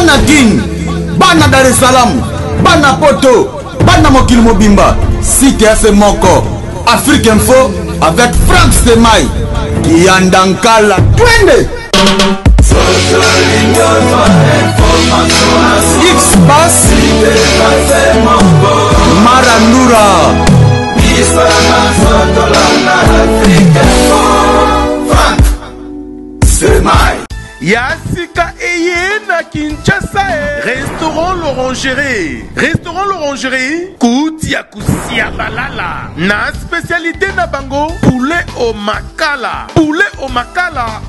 bana Guine, bana Dar es Salaam, bana Poto, bana Mokili Mobimba, site FM Moko, Afrique Info avec Frank Stemai, Yandankala, twende. X-Bass, Marandura, Frank Stemai. Yassika Eye na Kinshasa. Restaurant l'Orangerie. Restaurant l'Orangerie. Koutia Koussia Balala. Na spécialité na bango. Poulet au makala. Poulet au makala.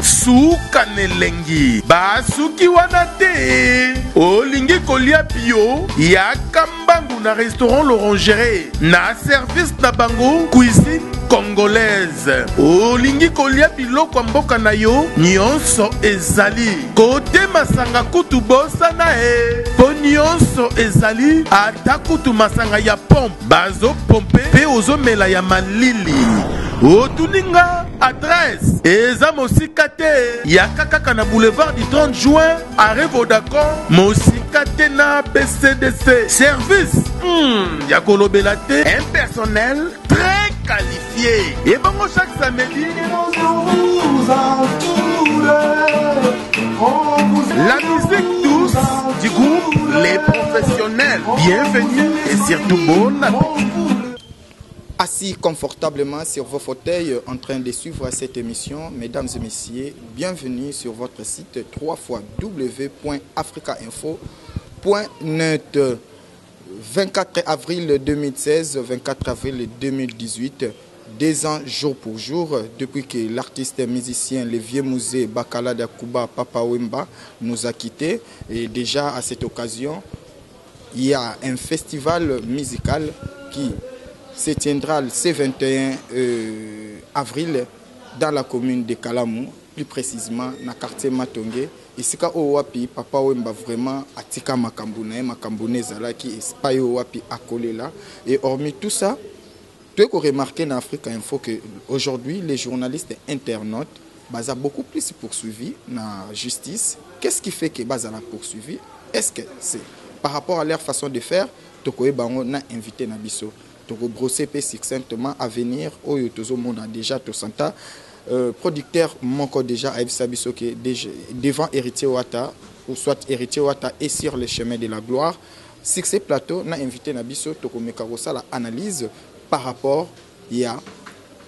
Souka nelengi. Basuki wanate. Olingi kolia bio. Yakambangu na restaurant l'Orangerie. Na service na bango. Cuisine congolaise. Olingi kolia biloko mboka na yo. Nyonso ezali kote masanga kutu bosa na po nyonso ezali ata kutu masanga ya pompe bazo pompe pe ozomela ya malili otuninga adresse eza mosika te ya kaka na boulevard du 30 juin arrêt Vodacom mosika te na BCDC service ya kolobela te un personnel très qualifié et bango chaque samedi la musique douce du groupe Les Professionnels. Bienvenue et surtout bon appétit. Assis confortablement sur vos fauteuils en train de suivre cette émission, mesdames et messieurs, bienvenue sur votre site www.africainfo.net. 24 avril 2016, 24 avril 2018. 2 ans jour pour jour depuis que l'artiste musicien le vieux musée Bakala Dakuba Papa Wemba nous a quittés. Et déjà à cette occasion, il y a un festival musical qui se tiendra le 21 avril dans la commune de Kalamou, plus précisément dans le quartier Matongé. Ici, Owapi, Papa Wemba vraiment atika Makambune Zalaki, Espayo Owapi accolé là. Et hormis tout ça, tu as remarqué dans Africa Info qu'aujourd'hui, les journalistes internautes ont beaucoup plus poursuivis dans la justice. Qu'est-ce qui fait que Baza a poursuivi? Est-ce que c'est par rapport à leur façon de faire, tu as invité Nabiso, tu as brossé succinctement à venir, au monde a déjà tout santa. Producteur Moko déjà a Sabiso qui devant Héritier Ouatta, ou soit Héritier Ouatta est sur le chemin de la gloire. Succès Plateau n'a invité Nabiso, tu as la analyse par rapport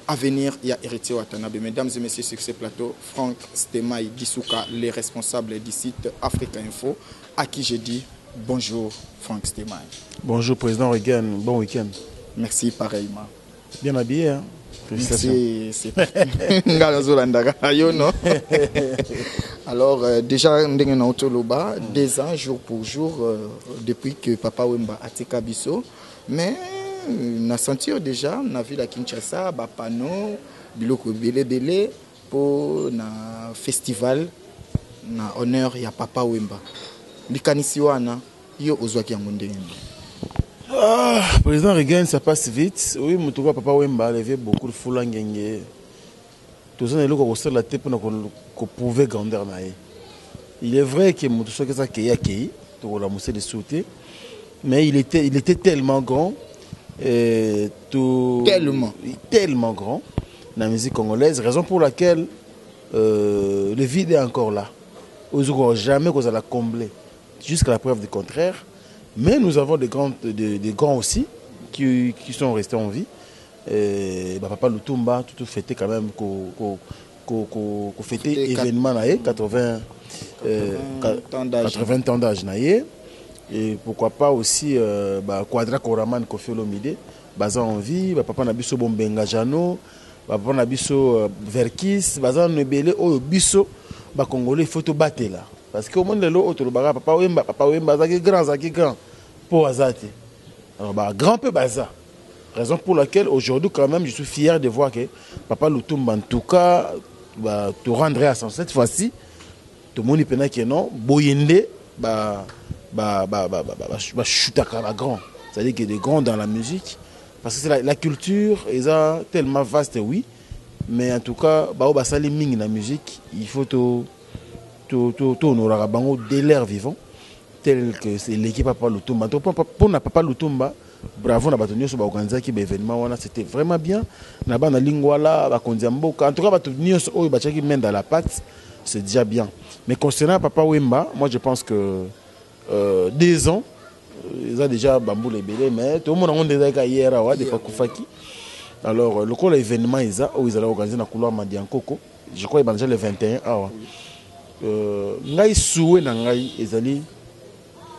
à venir, il y a Héritier Watanabe. Mesdames et messieurs, sur ce plateau, Frank Stemai Gisuka, les responsables du site Africa Info, à qui je dis bonjour Frank Stemai. Bonjour Président Reagan, bon week-end. Merci pareillement. Bien habillé, hein? Merci. Alors déjà, 2 ans jour pour jour depuis que Papa Wemba a tika biso, mais na sentir déjà na ville à Kinshasa ba panneau biloko belé pour na festival na honneur ya Papa Wemba likanisi wana yo ozwaki yango ndenge. Président Reagan, ça passe vite. Oui, mutuka Papa Wemba a levé beaucoup de foule ngenge. Tout ça neloko ko la tête pour ko prouver grandeur na ye. Il est vrai que mutuka que ça qui to la mousse de sauter, mais il était tellement grand. Tellement grand dans la musique congolaise, raison pour laquelle le vide est encore là. Jamais qu'on va la combler jusqu'à la preuve du contraire, mais nous avons des grands aussi qui sont restés en vie. Papa Lutumba tout fêté quand même qu'on fêté événement 80 ans d'âge. Et pourquoi pas aussi Quadra Koraman Kofi Olomide, Baza en vie, Papa Nabiso Bombenga Jano, Papa Nabiso Verkis, Baza Nebele, Biso, Congolais, il faut te battre là. Parce qu'au monde de l'eau, Papa Wemba, Zaki grand, pour Azate. Alors, grand peu Baza. Raison pour laquelle aujourd'hui, quand même, je suis fier de voir que Papa Lutumba, en tout cas, te rendrait à 107 fois-ci, tout le monde est que non, Boyende, chutaka grand. C'est-à-dire qu'il y a des grands dans la musique. Parce que c'est la culture, ils sont tellement vaste, oui. Mais en tout cas, la musique, il faut honorera bango dès leur vivant, tel que c'est l'équipe Papa Lutumba. Pour Papa Lutumba, bravo na bato nyonso ba organiser ki événement wana, c'était vraiment bien. Na ba na lingwala ba kondiamboka. En tout cas bato nyonso oyo ba tchaki main dans la pâte, c'est déjà bien. Mais concernant Papa Wemba, moi je pense que 2 ans ils ont déjà bambou les belés, mais tout le monde a déjà hier à des Pakufaki. Alors le col événement ils allaient organiser dans couloir Madiankoko. Je crois qu'il déjà le 21 awa. Ngai soué na ngai ezali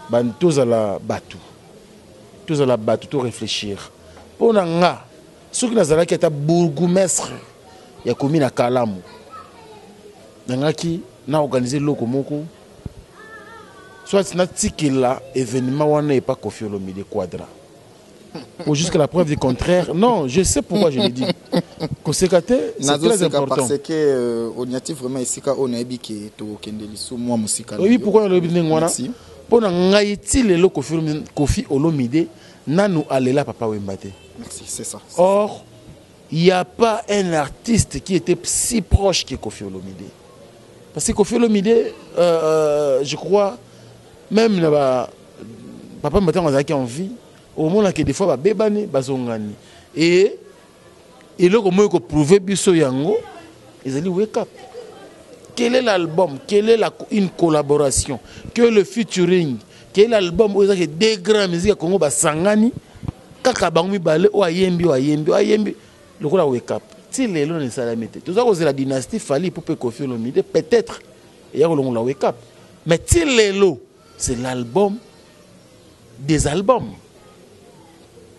ban tozala batu. Tozala batu to réfléchir. Pour nga ceux qui nazala ki ta bourgmestre ya commune Kalamu. Nangaki na organiser loko moko. Soit na tikila événement wana et pas Koffi Olomide Quadra. Ou jusqu'à la preuve du contraire. Non, je sais pourquoi je le dis. C'est très important. Parce que on y a vraiment ici quand on a dit que to kendeli sous moi musical. Oui, pourquoi on le dit ngwana? Pour ngaiti le Koffi Olomide nanu alela Papa Wemba te. Merci, c'est ça. Or, il n'y a pas un artiste qui était si proche que Koffi Olomide. Parce que Koffi Olomide, je crois, même Papa Wemba a envie. Au moment où des fois bébani bazongani et le comment que prouver biso yango ils allaient wake up. Quel est l'album, quelle est une collaboration, quel est le featuring, quel est l'album où il y a des grands musiques Congo basangani kaka bango balé o ayembi le ko la wake up ti lelo ne salamete tout ça c'est la dynastie Fally pour Koffi Olomide peut-être il y a la wake up mais ti lelo c'est l'album des albums.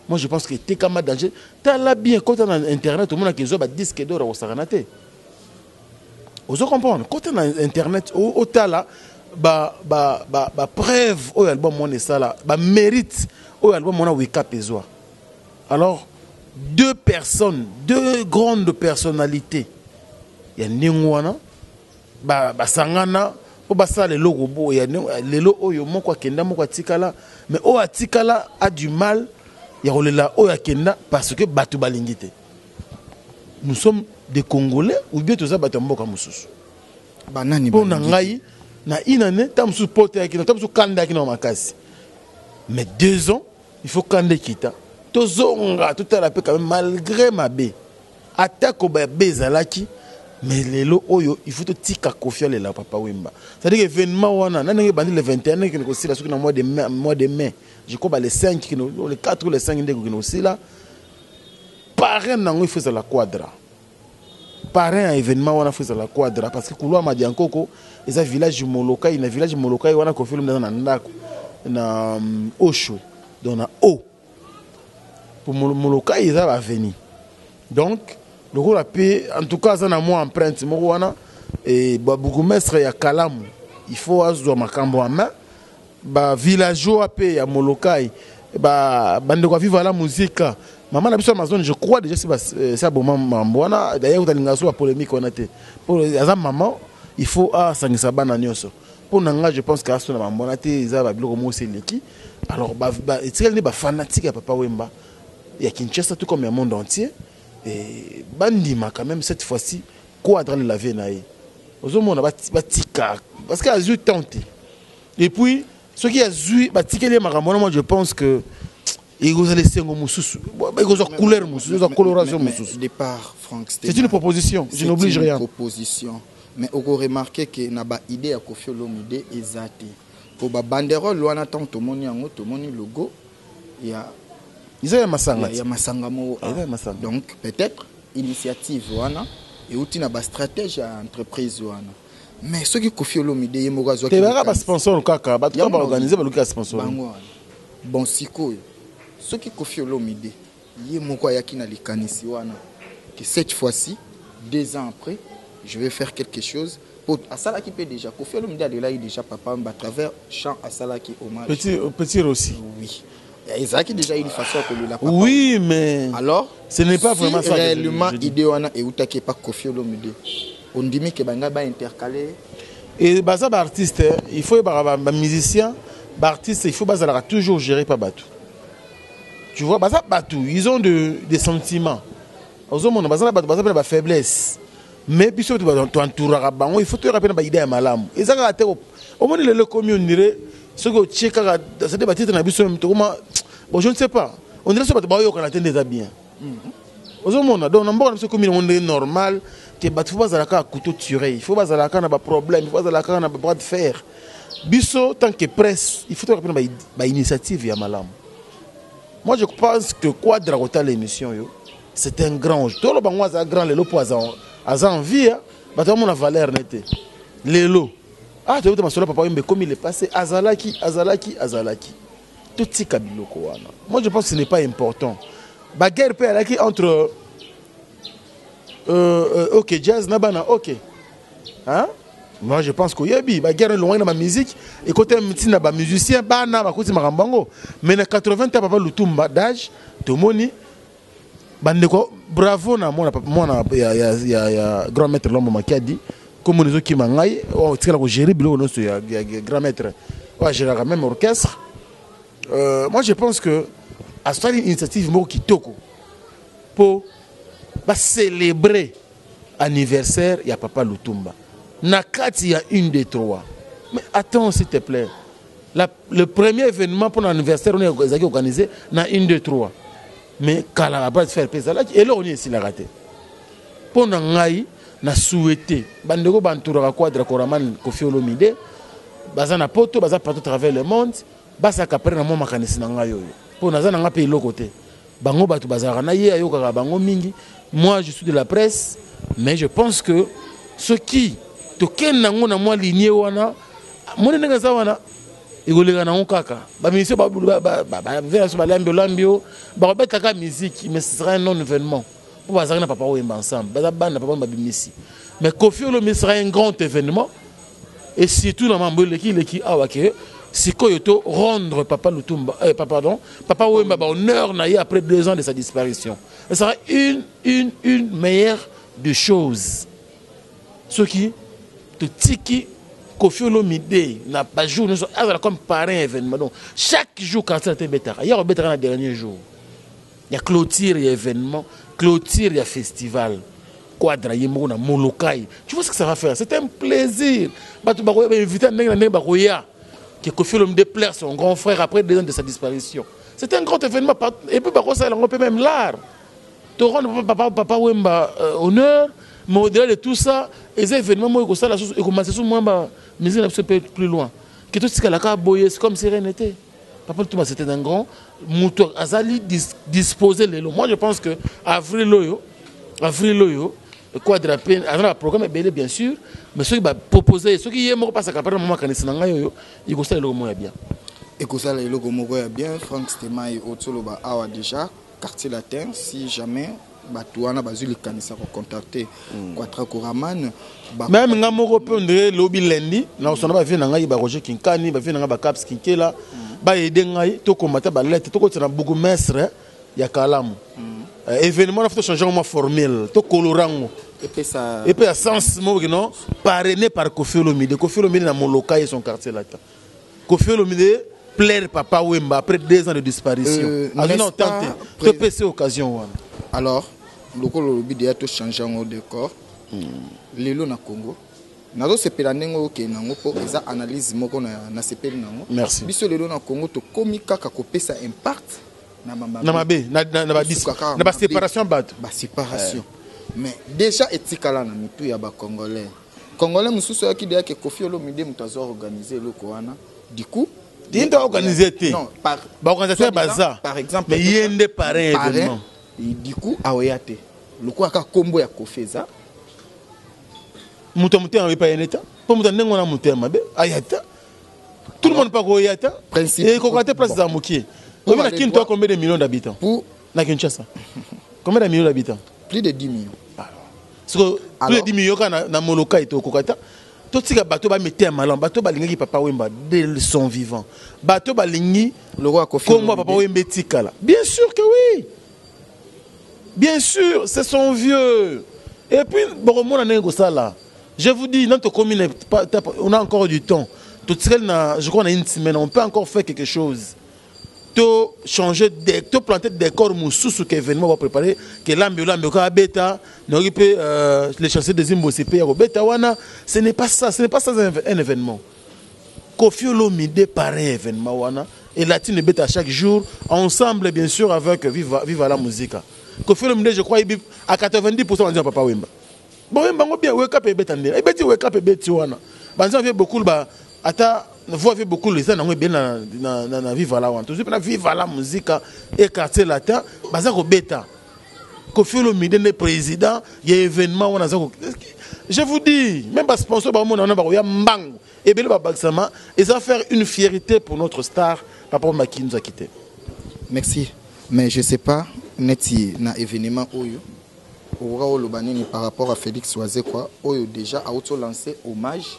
Moi, je pense que t'es comme danger. T'as là bien quand on a internet, tout le monde a qui ont disque d'or au Saranate. Vous comprenez? Quand on a internet, au tala, preuve au album mon ça là, mérite au album mon wake up et alors 2 personnes, 2 grandes personnalités. Il y a Ningwana, Sangana, pour ça les logo, il y a les logo yo moko kenda moko tikala, mais o atikala a du mal. Il y a là parce que Batu Balingite. Nous sommes des Congolais ou bien tous ça Batamboka Moussous. Banani pour Nangaï, na inane, tam sous pote qui tam sous kanda qui na makasi. Mais 2 ans, il faut kanda kita. Tozonga tout à la paix quand même malgré ma bé. Attaque au bébé zalaki. Mais les lots, il faut te tika Koffi Olomide Papa Wemba. C'est-à-dire que l'événement, on a le 21 qui est aussi là, mois de mai. Je crois que les 5, les 4 ou les 5 qui sont aussi là. Parrain, il faut la Quadra. Parrain, un événement, on a fait la Quadra. Parce que Kouloua Madiankoko, il y a un village de Molokai, il y a un village de Molokai, on a Koffi Olomide dans Ndako, dans Osho, dans O. Pour Molokai, ils ont venu. Donc, le rôle a payé, en tout cas, ça n'a moi empreinte. Et Bourgmestre ya Kalamu, il faut avoir ma cambo en main. Villageois a payé à Molokai. Bande quoi vivre la musique. Maman a besoin de ma zone, je crois déjà c'est un bon moment. D'ailleurs, vous avez une polémique on a été. Pour les maman, il faut s'engager à nyoso. Pour Nanga, je pense qu'à ce moment, on a été ils avaient bloqué aussi l'équipe. Alors, c'est les fanatiques à Papa Wemba. Il y a Kinshasa tout comme le monde entier. Et Bandima quand même cette fois-ci Quadra la venaï aux hommes on a batika parce qu'il a eu tenté et puis ce qui a eu batika les maramona moi je pense que il vous a laissé un moussous il vous a couleur moussous a coloration moussous départ Franck c'est une proposition je n'oblige rien proposition mais on a remarqué que na ba idée à Koffi Olomide ezate pour ba banderole loana tant to moni yango to moni logo il y a il y a Masanga. Donc peut-être initiative wana et outil na ba stratégie à entreprise wana. Mais ce qui Koffi Olomide yemoga zo. Tu verras ba sponsor kaka, ba tout ba organiser ba luka sponsor. Bon siko. Ce qui Koffi Olomide yemoga yaki na likanisi wana que cette fois-ci 2 ans après je vais faire quelque chose pour Asala qui peut déjà Koffi Olomide a déjà papa à travers chant Asala qui hommage. Petit aussi. Oui. Isaac déjà une façon que le papa. Oui, mais alors ce n'est pas vraiment ça. Réellement, idée on a et où t'as pas Koffi Olomide. On dit que banga ba intercaler. Et baza ba artiste, il faut ba musicien, ba artiste, il faut baza toujours gérer par Batu. Tu vois baza Batu, ils ont des sentiments. Aux hommes on baza Batu, baza ba faiblesse. mais biso tu entourera bango il faut te rappeler ba idée ya malamu ezaka te au moins le commune on dirait ce que cheka ça débat titre na biso to comment bon je ne sais pas on dirait ça ba yo kana tende za bien ozomona donc na mboka biso commune on est normal que ba faut bazala ka couteau tiré il faut bazala ka na ba problème il faut bazala ka na ba bras de fer biso tant que presse il faut te rappeler ba initiative ya malamu. Moi je pense que Quadra Rota l'émission c'est un grand tout le bango za grand lelo poison à envie ba to mona valeur nete lelo ah tu veux te papa yembe comme il est passé azalaki tout tika biloko wana. Moi je pense que ce n'est pas important ba guerre pe alaki entre OK jazz na bana OK hein. Moi je pense qu'il y a une guerre loin dans ma musique et côté na ba musicien bana ba kuti makambango mais na 80 ans papa Lutumba d'âge to moni bandeko bravo na mona ya grand maître Lombo Makadi comme nous qui mangai o tikala ko gérer bilo no ya grand maître wa gérer quand même orchestre moi je pense que à cette initiative mo kitoko pour célébrer anniversaire ya papa Lutumba. Nakati, il y a une des trois. Mais attends, s'il te plaît. Le premier événement pour l'anniversaire, on est organisé, il y a une des trois. Mais quand la base faire pézala, et là, on est ici la raté. Pour nous, on a souhaité, bandeko bantoura Quadra Koraman Kofi Olomide, bazana poto, bazana partout travers le monde, basa kapere na mo makanisi na ngayo. Pour nous, on a payé l'autre côté. Bango batu bazara na ye ayo kaka bango mingi. Moi, je suis de la presse, mais je pense que ce qui token nango na mwa lignée wana mona nenga za wana igolega na kaka ba ministre ba vers ba lambio ba betaka musique mais ce sera un non événement pour bazaka na papa wemba ensemble ba bana papa ba bimisi mais Kofi Olomide sera un grand événement et surtout na mambo leki awake sikoyo to rendre papa Lutumba papa wemba ba honneur na après 2 ans de sa disparition. Ce sera une meilleure des choses. Ce qui te tiki Kofi Olomide n'a pas jour comme parrain événement. Donc chaque jour quand ça te bétara, il y a un bétara le dernier jour. Il y a clôture, il y a événement, clôture, il y a festival. Quadra yemo na molokai. Tu vois ce que ça va faire? C'est un plaisir. Bah tu vas inviter que Kofi Olomide plaire son grand frère après 2 ans de sa disparition. C'est un grand événement et puis bah ça on peut même l'art. Tu rends papa Wemba honneur. Mais au-delà de tout ça, les événements, moi, ils commencent à moi, mais ils sont plus loin. Que tout ce qu'il a boyé, c'est comme sérénité. Papa Lutumba, c'était un grand moteur. Azali disposer les lots. Moi, je pense que avril loyo, Quadra peine, avant le programme est bel bien sûr, mais ceux qui va proposer, ceux qui aiment passer à capter moment quand ils sont là, ils vont ça le logo bien. Et que ça le logo bien, Franck Stema et Otolo ba awa déjà quartier latin si jamais Batouana Bazuli Kanisa pour contacter Quadra Koraman. Même nga moko pe ndé lobby lundi, na osona ba vient nga ba Roger Kinkani, ba vient nga ba Caps Kinkela, ba aider ngai to combattre ba lettre, to ko tsana bugu mestre ya Kalamu. Événement na faut changer ma formule, to colorango. Et puis à sens mo non parrainé par Kofi Olomide. Kofi Olomide na Moloka et son quartier latin. Kofi Olomide plaire papa Wemba après 2 ans de disparition. Alors tenté, to PC occasion wana. Alors, le lobby de tout changer en décor. Lelo na Congo. Nazo sepela nengo ke nango po eza analyse moko na sepeli nango. Merci. Biso lelo na Congo to komika ka kopesa impact na mabe na ba séparation bato. Ba séparation. Mais déjà etikala na mitu ya ba congolais. Congolais mususu ya kidea ke Kofi Olomide mutazo organiser le koana. Du coup, il doit organiser té. Non, par organisateur baza. Par exemple, mais yende parrain événement. Et du coup, aoyate. Le quoi ka combo ya Kofeza. Muto muté en pas yeta. Pour muto nengo na muté mabe. Ayata. Tout le monde pas koyata. Et kokate place za mokié. On a Kinto combien de millions d'habitants? Pour na Kinshasa. Combien de millions d'habitants? Plus de 10 millions. Parce que plus de 10 millions na Moloka et kokata. Tout ce que bateau ba mettre malan, bateau ba lingi papa Wemba dès son vivant. Bateau ba lingi le roi Kofi. Comme moi papa Wemba tikala. Bien sûr que oui. Bien sûr, c'est son vieux. Et puis, bon, je vous dis, notre commune, on a encore du temps. Je crois qu'on a une semaine, on peut encore faire quelque chose. to changer to planter des corps moussousou que événement va préparer que l'ambio ka beta n'aurait peut les chanceux des imbossipé ya beta wana ce n'est pas ça un événement Koffi Olomide pareil événement wana et latine beta chaque jour ensemble bien sûr avec viva la musique Koffi Olomide je crois à 90% on dit Papa Wemba bon Wemba ngo bien wake up et beta ndela beti wake up et beti wana banza fait beaucoup ba ata vous avez beaucoup les gens bien na viva la wana toujours na viva la musique et quartier latin baza ko beta Koffi Olomide le président il y a événement wana je vous dis même pas sponsor ba mona na ba ya mbango et bien ba baksama et ça va faire une fierté pour notre star Papa Wemba qui nous a quitté. Merci mais je sais pas neti na événement oyo aura olobanini par rapport à Félix Oise quoi oyo déjà a auto lancé hommage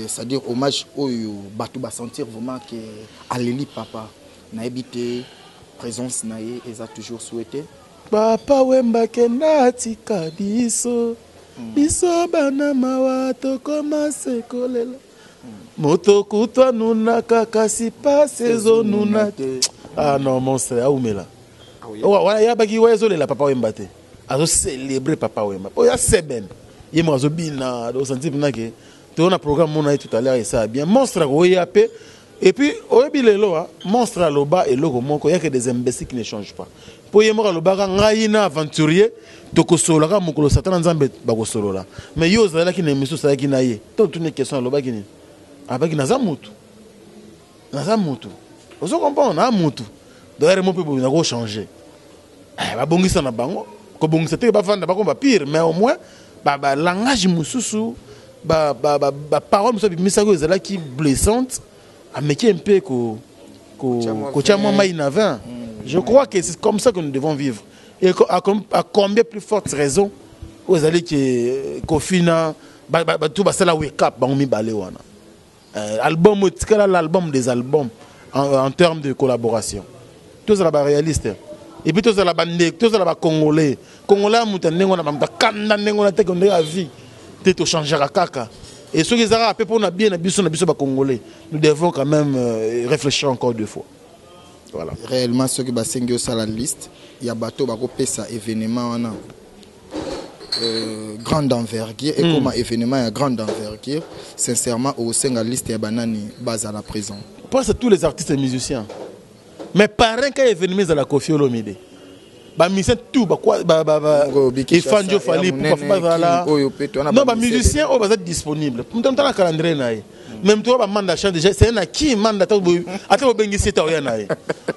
c'est-à-dire hommage au bateau va sentir vraiment que Aleli Papa n'a habité présence naïe et a toujours souhaité Papa Wemba kenatika biso biso bana mawato commence kolela moto kutwa nuna kakasi pas saison nuna ah non mon frère aumela wa ya baki wa zolela Papa Wemba te azo célébrer Papa Wemba o ya seben yemo azo bina do sentir nake on a programme mon tout à l'heure et ça bien monstre OEAP et puis OEBILELO monstre à loba et logo moko il y a que des imbéciles qui ne changent pas pour y mora loba ngaina aventurier to kosolo ka mokolo satan nzambe ba kosolo la mais yo zala ki na miso sa ki na ye to une question loba ki ni abaki na za mutu ozo comprendre na mutu d'ailleurs mon peu na ko changer ba bongisa na bango ko bongisa te ba vanda ba ko ba pire mais au moins ba langage mususu parole me qui blessante à mettre un peu je crois que c'est comme ça que nous devons vivre et à combien plus forte raison vous allez que Kofina tout ça la wake up bango mi balé wana album l'album des albums en termes de collaboration tout ça la réaliste et puis tout ça la bande tout ça la congolais mutane ngona ba kanda ngona te qu'on a vie to changer à kaka et ceux qui ont pour na bien na biso congolais nous devons quand même réfléchir encore deux fois voilà réellement ceux qui ba sengio sur la liste il y a bateau ba ko pesa événement wana grande envergure et comme événement à grande envergure sincèrement au sein de la liste ya banani base à la prison pense à tous les artistes et musiciens mais parrain quand événement à la Koffi Olomide ba musicien tout ba quoi il fanjo fali pour pas là non ba musicien on va être disponible pour temps la calendrier naï même toi ba mandat chant déjà c'est na qui mandat ata bengi c'est ta ya naï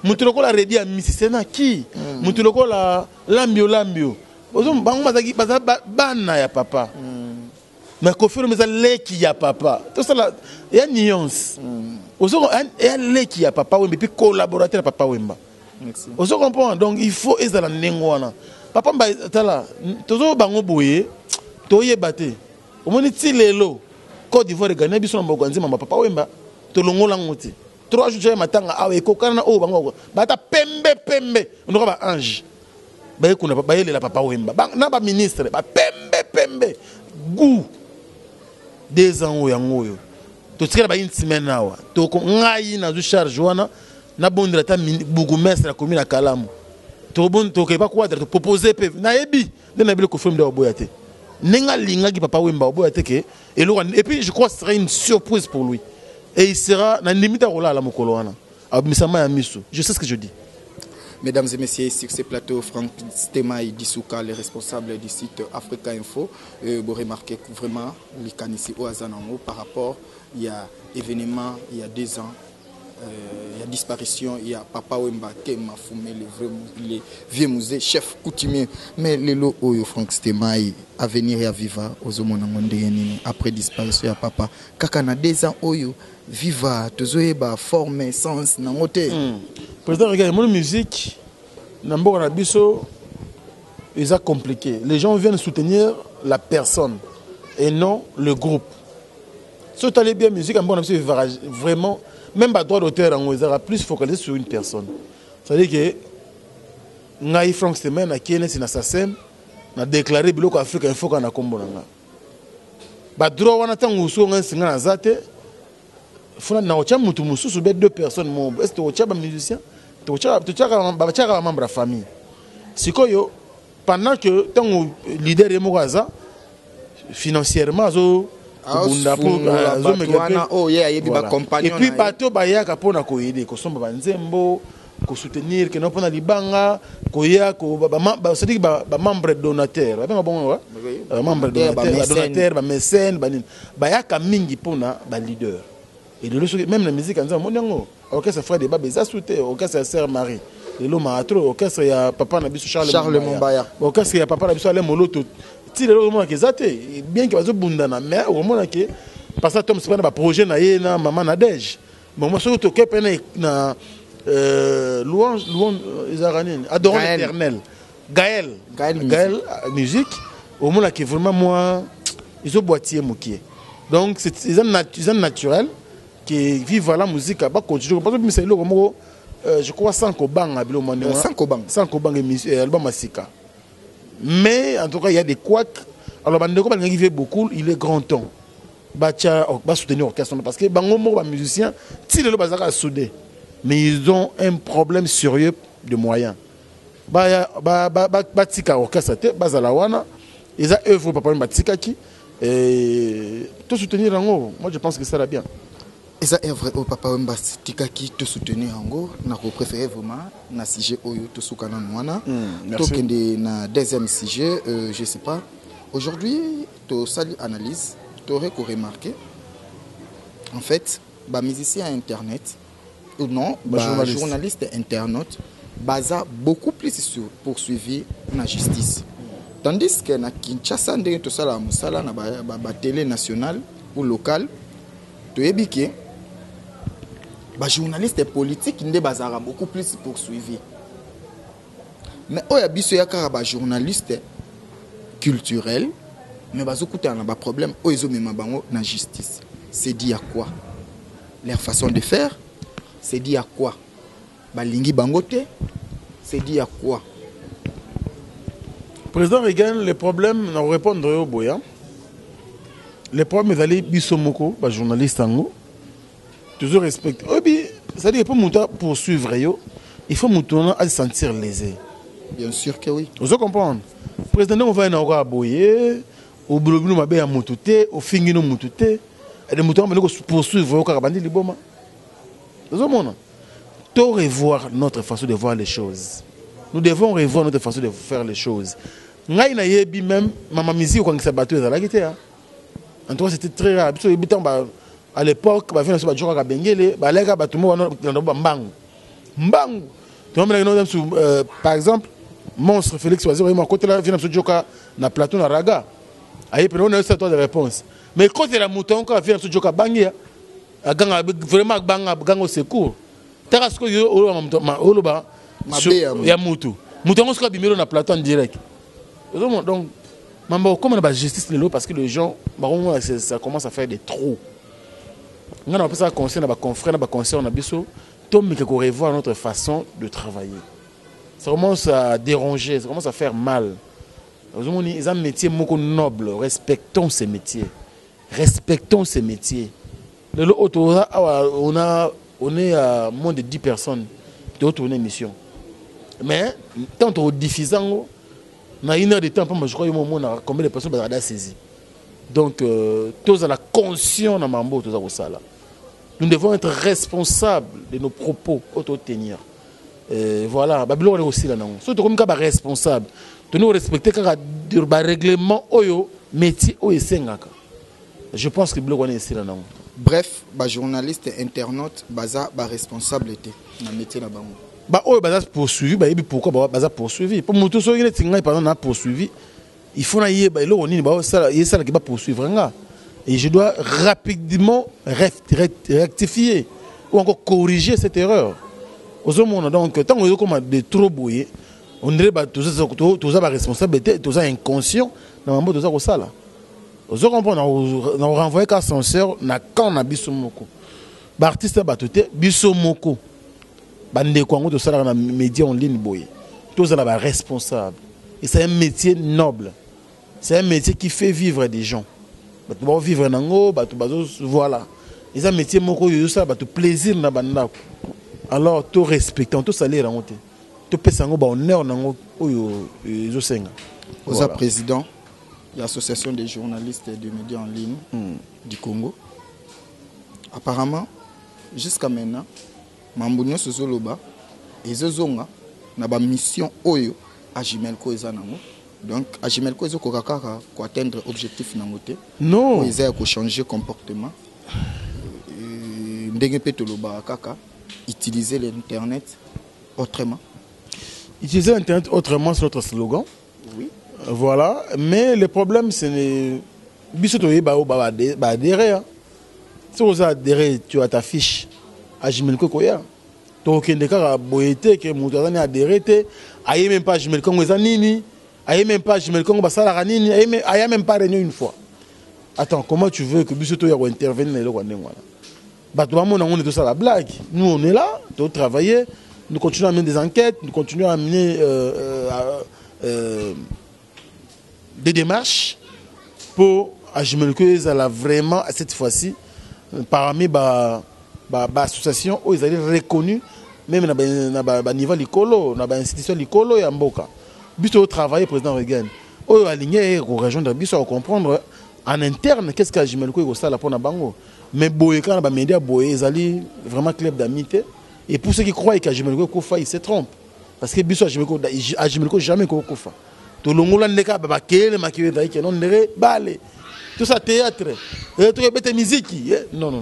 mutu loko la redi à musicien na qui mutu loko la lambio ozo bango bazaki bana ya papa mais Koffi Olomide leki ya papa tout ça là il y a nuance ozo ya leki ya papa Wemba puis collaborateur Papa Wemba. Vous comprenez donc il faut ezala nengwana papa mba tala tozo bango boye toye baté au moni ti lelo Côte d'Ivoire gagner biso na bokanzi mama Papa Wemba to longola ngoti 3 jours matanga awe ko kana o bango bata pembe on ba ange ba kuna ba yele la Papa Wemba na ba ministre ba pembe goût 2 ans yango to tikela ba une semaine nawa to ngai na zu charge wana na bondela ta bourgmestre la commune à Kalamu to bon to ke ba quadre to proposer pe na ebi de na bile ko film de oboyate nenga linga ki Papa Wemba oboyate ke et puis je crois que ce sera une surprise pour lui et il sera na limite à la mokolo wana abmisama ya miso je sais ce que je dis. Mesdames et messieurs, sur ce plateau, Franck Stemai Dissouka, les responsables du site Africa Info, vous remarquez que vraiment les canissi au Azanango par rapport il y a événement il y a 2 ans. Il y a disparition, il y a Papa Wemba qui m'a fumé le vieux musée, chef coutumier. Mais le lot où Franck Stemai à venir et à vivre aux après disparition à Papa. Kakana 2 ans où viva, toujours forme, sens, nangote. Président, regarde, mon musique, n'importe quoi biso, c'est compliqué. Les gens viennent soutenir la personne et non le groupe. Si tu as bien musique, vraiment. Même pas droit d'auteur en Ouézara, plus focalisé sur une personne. C'est-à-dire que Ngaï Franck Stemai na kiene c'est un assassin, na déclaré biloko Afrique Info qu'on a kombonanga. Ba droit wana tango so nga singa na zate, funa na ocha mutu mususu be 2 personnes mo. Est-ce que ocha ba musicien? totiaka membre ya famille sikoyo pendant que ntango leader ye moko aza financièrement azobunda et puis bato bayaka mpona koyede kosomba banzembo kosoutenir ke no mpona libanga koya c'est-à-dire bamembre donateur babenga bongo bamembre donateur bamécène banini bayaka mingi mpona baleader et lelo soki même na musique anza omoni yango orchestre frère de baba eza soute orchestre ya sœur Marie lelo maatro orchestre ya papa na biso Charles Mombaya orchestre ya papa na biso Ale Moloto ti lelo omona ke eza te bien ke bazobundana mais omona ke parce que tom sepana baprojet na ye na mama na dej bon moi soki tokepe na louange ezaka nini adorant l'éternel Gaël musique omona ke vraiment moi ezoboitie mokie donc c'est naturel qui vivent la musique ba continuer parce que misali loko moko je crois sans kobanga bilo moni sans kobanga album masika mais en tout cas il y a des couacs alors bandeko ba ngi vivre beaucoup il est grand temps ba soutenir orchestre parce que bango moko ba musicien ti lelo bazaka soudé mais ils ont un problème sérieux de moyens ba tika orchestre te bazala wana ils a œuvre papa batika ki et tout soutenir yango moi je pense que ça va bien. Et ça est vrai au papa Wemba Tikaki te soutenir en na préféré vraiment na sujet oyo to soukana mwana to kende na deuxième sujet je sais pas aujourd'hui to sali analyse tu aurais remarqué en fait ba musicien internet ou non ba journaliste internaute baza beaucoup plus poursuivi na justice tandis que na Kinshasa ndenge to sala musala na ba télé nationale ou local to yebike les journalistes politiques ne bazara beaucoup plus poursuivis. Mais il y a des journalistes culturels, mais il y a des problèmes. Ils ont la justice. C'est dit à quoi? Leur façon de faire, c'est dit à quoi? Balingi bangote, c'est dit à quoi? Président Reagan, les problèmes, on répondre au boya. Les problèmes, ils allaient bisomoko, les journalistes en toujours respecter. C'est-à-dire pour monter poursuivre, il faut monter à se sentir lésé. Bien sûr que oui. Vous comprenez? Le président on va y aboyer, au boulot ma bé à moutouté, au fingino moutouté, et de moutons poursuivre au carabandi liboma. Vous comprenez? Tout revoir notre façon de voir les choses. Nous devons revoir notre façon de faire les choses. Ngai na yebi même maman musique quand ça battu dans la guitare. En tout cas c'était très rare. À l'époque, il y avait des bengele, par exemple, Monstre Félix Oiseau, il y a un plateau na raga. Il y a une réponse. Mais quand il y a un mouton, il y a un bangi, vraiment un secours. Il y a un mouton. Mouton, il y a un plateau en direct. Donc, comme on a la justice, parce que les gens, ça commence à faire des trous. On a un conseil, on a un confrère, on a un conseil, on a biso. Tout le monde revoir notre façon de travailler. Ça commence à déranger, ça commence à faire mal. Ils ont un métier noble. Respectons ces métiers. Respectons ces métiers. On est à moins de 10 personnes de retourner mission. Mais tant qu'on diffuse, on a une heure de temps, je crois qu'on a combien de personnes qui ont saisi. Donc, tous à la conscience dans Mambo, tous à Osala. Nous devons être responsables de nos propos, auto-tenir. Voilà, Babylone est aussi là. Surtout comme nous responsable. De nous respecter le règlement, le métier, je pense que Babylone est aussi là. Bref, les journalistes internautes, les responsabilité dans le métier. Poursuivi, pourquoi poursuivi? Pour nous tous, on a poursuivi. Il faut poursuivre. Et je dois rapidement rectifier ou encore corriger cette erreur. Donc, tant qu'on a de trop bouillé, on dirait que tous les responsabilités, tous les inconscients, dans le monde, ça. Vous comprenez, on a renvoyé qu'à son sœur, quand on a bisomoko. L'artiste a battu bisomoko. Bande Kwango de ça dans les médias en ligne, tous les responsables. Et c'est un métier noble. C'est un métier qui fait vivre des gens. Vivre dans voilà. C'est un métier qui fait plaisir dans alors tout respectant tout salaire en côté tout pesango ba honneur nango oyo zo senga Oza président de l'association des journalistes et des médias en ligne du Congo. Apparemment jusqu'à maintenant Mambunyo Sozoloba et Zozonga na ba mission oyo a Jimelko eza nango. Donc a Jimelko ezo kokaka ko atteindre objectif nangote. Non, Ils ont changer comportement. Ndenge petoloba kaka utiliser l'internet autrement. Utiliser l'internet autrement, c'est notre slogan. Oui. Voilà, mais le problème c'est bisotoye ba adhérer. Si vous adhérez, tu as ta fiche à Jimelko Koya. Donc il y a boyete que moutazani adhéré te, aye même pas Jimelko ngezanini, aye même pas Jimelko basala nini, aye même pas réunion une fois. Attends, comment tu veux que bisotoye va intervenir dans le Rwanda? Bah toi on est tout ça la blague. Nous on est là, nous travailler, nous continuons à mener des enquêtes, nous continuons à mener des démarches pour Jimelko ezala vraiment cette fois-ci parmi l'association où ils allaient reconnus même à niveau likolo, dans l'institution likolo et en boka. Biso travailler président Reagan. Où aligné et rejoindre biso à comprendre en interne qu'est-ce que Jimelko est ça là pour na bango. Mais boye quand les médias boye ils allaient vraiment club d'amitié et pour ceux qui croient que Jimelko kofa ils se trompent parce que biso Jimelko jamais kofa. Tout le monde ndeka ba kele makiwe dai que non ndere balé. Tout ça théâtre, tout est musique. Non.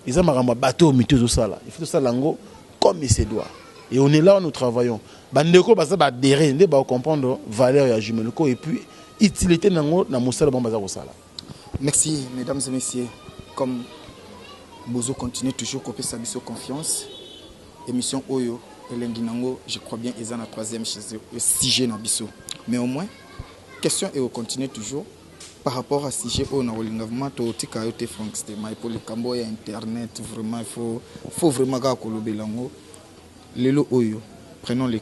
Ils ont un bateau au milieu de ça là. Il faut tout ça lango comme il se doit. Et on est là où nous travaillons. Bandeko basa ba adhérer, ndé ba comprendre valeur ya Jimelko et puis utilité nango na mosala bon baza kosala. Merci mesdames et messieurs. Comme Bozo continue toujours à faire sa confiance. Émission Oyo et Lenginango, je crois bien ils ont la troisième sujet na biso. Mais au moins question et on continue toujours. Par rapport à ce sujet, on a vraiment tout ce Frank Stemai pour le cambo et internet vraiment il faut vraiment que kolobelango lelo oyo prenons les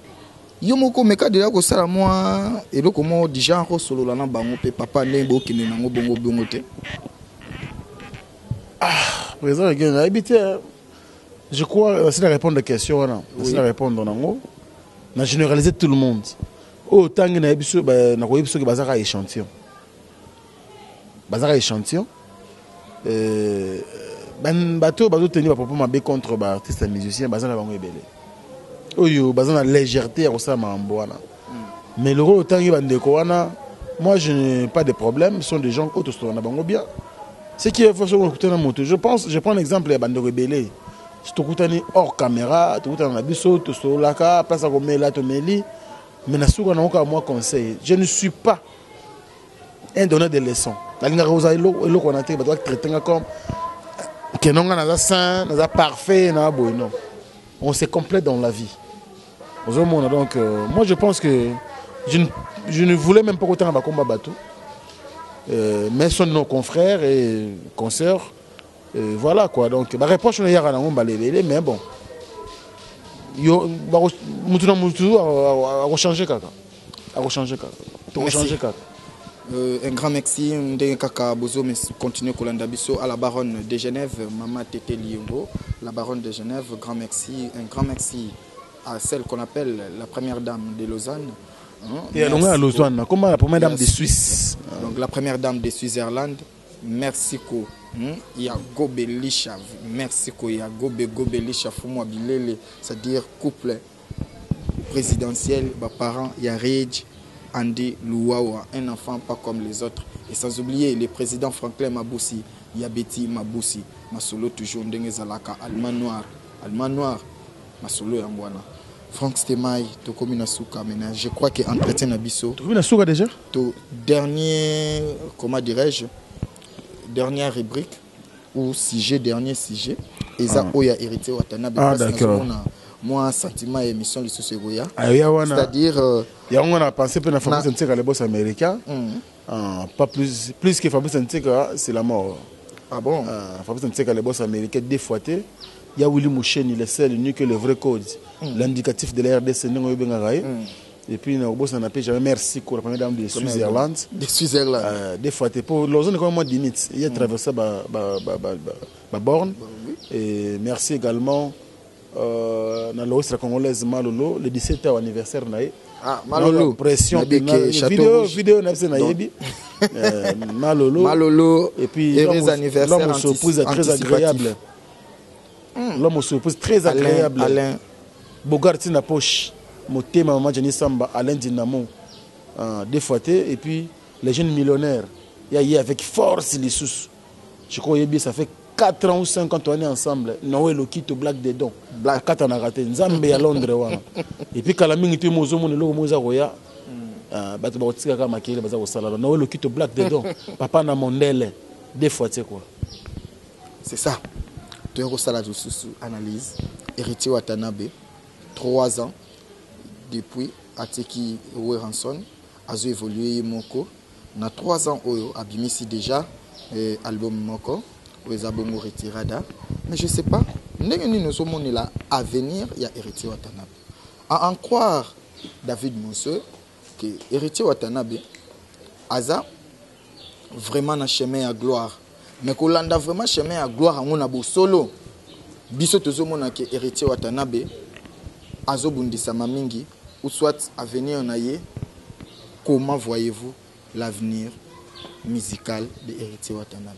yo moko meka de la ko sala moi et donc comment déjà en solo la na bango pe papa nembo kine nango bongo te. Président Reagan habité je crois c'est la répondre à la question là c'est la répondre nango na généraliser tout le monde autant na biso na ko biso ke bazaka échantillon bazaka échantillon bato bazo tenir ba propos mabe contre ba artiste et musicien bazana bango ebele oyo bazana légèreté ya kosala mambo wana mais le rôle autant bandeko wana moi je n'ai pas de problème ce sont des gens autostona na bango bien ce qui est faut écouter na moto je prends un exemple ya bandeko ebele to kutani hors caméra to kutana na biso to solaka place à komela to meli mais na suka na oka moi conseil je ne suis pas un donneur de leçons. La ligne rose est là qu'on a traité comme que non on a saint, on a parfait, non. On se complète dans la vie. Donc moi je pense que je ne voulais même pas autant combat bateau. Mais sont nos confrères et consoeurs. Voilà quoi. Donc la réponse on est à mais bon. Yo mutu a changer kaka. A changer kaka. To changer kaka. Un grand merci, Kaka Bozo, mais continue Kolanda Bisso à la baronne de Genève, Mama Tete Liongo, la baronne de Genève, grand merci, un grand merci à celle qu'on appelle la première dame de Lausanne. Comment la première dame de Suisse? Donc la première dame de Suisse-Irlande, merci ko. Il y a Gobelisha, merci ko, il y a Gobelisha Fumo Bilele, c'est-à-dire couple présidentiel, parents, il y a Rage. Andy Louawa, un enfant pas comme les autres. Et sans oublier le président Franklin Maboussi, Yabeti Maboussi, Masolo toujours Ndenge Zalaka, Allemand noir, Masolo Yambwana. Frank Stemai, Tokomi Nasuka, maintenant je crois que entretien Nabiso. Tokomi Nasuka déjà? Dernier, comment dirais-je, dernière rubrique, ou sujet, dernier sujet, et ça, Oya hérité Watanabe. Ah d'accord. Moi, sentiment et émission de Sosegoya. C'est-à-dire. On a pensé que Fabrice Nteka, le boss américain. Pas plus que Fabrice Nteka, c'est la mort. Ah bon? Fabrice Nteka, le boss américain, défouetté. Il y a Willy Mouchen, il est seul, il n'y a que le vrai code. L'indicatif de la RDC, et puis, le boss n'a pas jamais merci pour la première dame de Suisse-Irlande. De Suisse-Irlande. Défouetté. Pour l'ozone, il y a moins de limites. Il a traversé la borne. Et merci également dans l'Ouest congolaise Malolo, le 17e anniversaire. Ah, Malolo. Pression. Vidéo, Malolo. Et puis, l'homme aux surprises très agréable. L'homme aux surprises très agréable. Alain. Bogarti na poche. Motema Maman Jenny Samba, Alain Dinamo. Des fois, et puis les jeunes millionnaires. Il y a avec force les sous. Je crois que ça fait 4 ans ou 5 ans qu'on est ensemble. Noël au Kito Black Dedon. Black Cat en a raté. Nzambe à Londres. Et puis quand la minute est mozo mon lo moza roya. Batu ba otika ka makele baza ko sala. Noël au Kito Black Dedon. Papa na mondele. Des fois c'est quoi? C'est ça. Tu as reçu la analyse. Héritier Watanabe. 3 ans depuis Ateki Weranson a évolué Moko. Na 3 ans oyo abimisi déjà album Moko. Oezabongo retirada. Mais je sais pas. Nous sommes là à venir. Il y a Héritier Watanabe. À en croire David Mousseux que Héritier Watanabe Aza vraiment un chemin à gloire. Mais qu'on l'a vraiment chemin à gloire en a beau solo. Biso tozomona que Héritier Watanabe Azo bundisa mamingi ou soit à venir en aille. Comment voyez-vous l'avenir musical de Héritier Watanabe?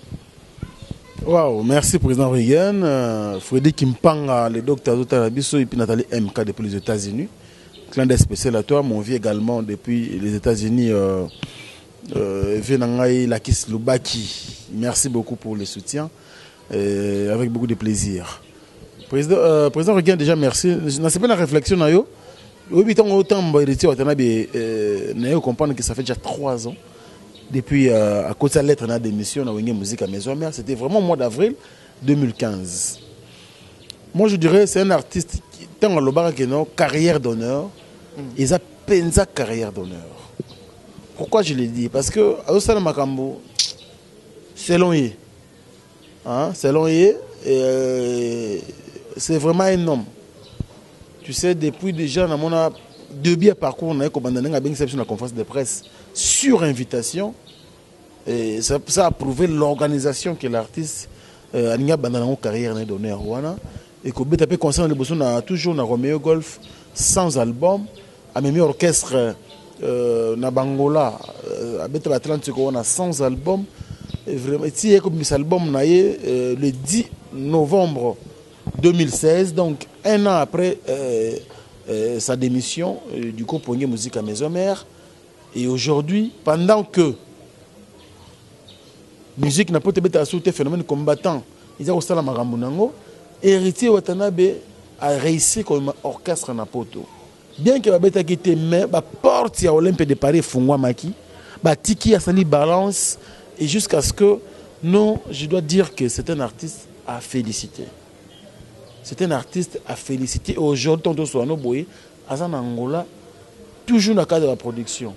Wow, merci président Reagan. Frédéric Kimpanga, le docteur Zotarabiso et puis Nathalie MK depuis les États-Unis. Clan des spécial à toi, mon vie également depuis les États-Unis. Venangaï Lakis Lubaki. Merci beaucoup pour le soutien. Avec beaucoup de plaisir. Président Reagan, déjà merci. Je pas la réflexion. Oui, autant Héritier Watanabe, vous comprendre que ça fait déjà 3 ans. Depuis à cause de la lettre de démission, on a eu musique à Maison Mère. C'était vraiment au mois d'avril 2015. Moi, je dirais que c'est un artiste qui est en carrière d'honneur. Ils ont peine sa carrière d'honneur. Pourquoi je l'ai dit? Parce que à Osana Makambo, selon lui, c'est vraiment un homme. Tu sais, depuis déjà, on a 2 biais parcours, on a commandé la conférence de presse sur invitation. Et ça a prouvé l'organisation que l'artiste a une carrière d'honneur. Et que BTP concerne les besoins, on a toujours un Romeo Golf sans album, a même orchestre na Bangola, à BTP Atlantique, on a 100 albums. Et vraiment, il y a comme album le 10 novembre 2016, donc 1 an après sa démission du groupe Pogné Musique à Maison Mère. Et aujourd'hui, pendant que musique n'a pas été assurée phénomène combattant, ils ont aussi la Marambounango, Héritier Watanabe a réussi comme orchestre na poto. Bien que Babeta qui était mais ba porte à Olympe de Paris Fungwa Maki, ba tiki a sali balance et jusqu'à ce que non, je dois dire que c'est un artiste à féliciter. C'est un artiste à féliciter. Aujourd'hui, Tonto Soano Boye, Azan Angola, toujours dans le cadre de la production.